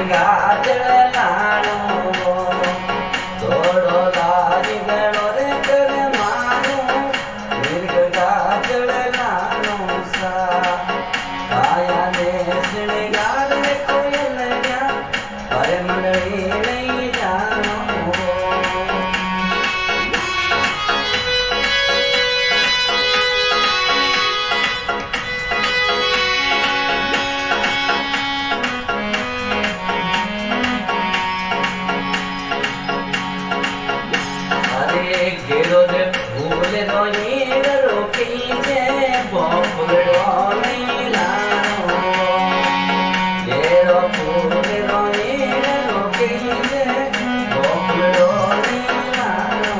ગંગા જળ લાનો થોડો લારી ગણો રે કર માનો ગંગા જળ લાનો સા કાયા ને શણગાર રે કોયલ ગયા અરે મંડળી નહીં જાણો घेरो दे फूल रोई रोकी जे बोपड़ो नहीं लानो घेरो फूल रोई रोकी जे बोपड़ो नहीं लानो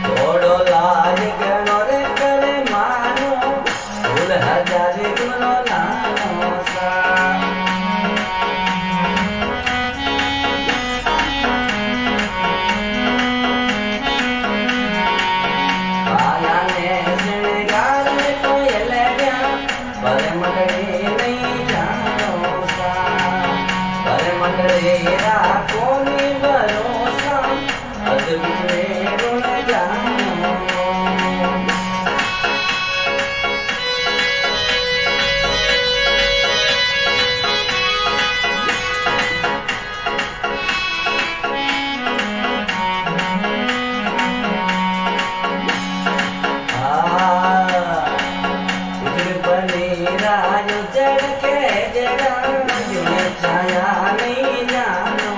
थोड़ो लाज गणो रे करे मानो फूल हजार गुनो लानो सा कोनी भरोसा अद्भुत गुण जानो राजू जड़ के जड़ा छाया नहीं जानो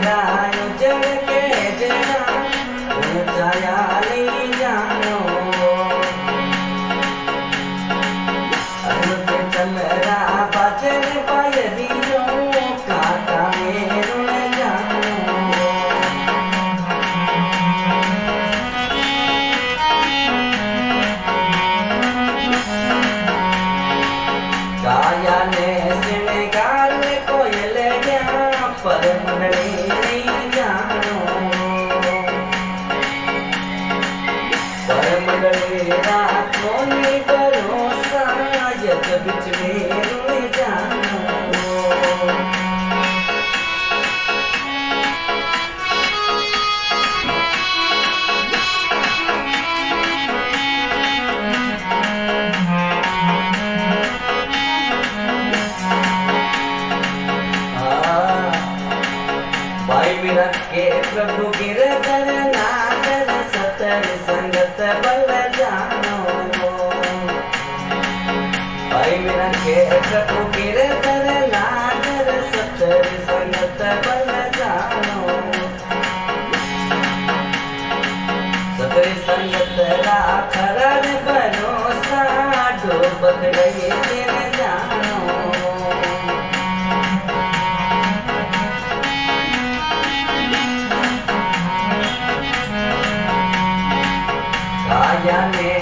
राजू जड़ के जड़ा छाया नहीं जानो चंद्रा बचन पाय दियो काका मेरो जानो काया ने शृंगार में कोयल गया पर मंडली नहीं जानो पर मंडली रातों में भरोसा यद बिच में रुल जानो के प्रभु गिरधर नागर सतर संगत बल जानो भाई मेरा के प्रभु गिरधर नागर सतर संगत बल जानो सतर संगत राखरण भरोसा डूबत गई तेरे जानो काया ने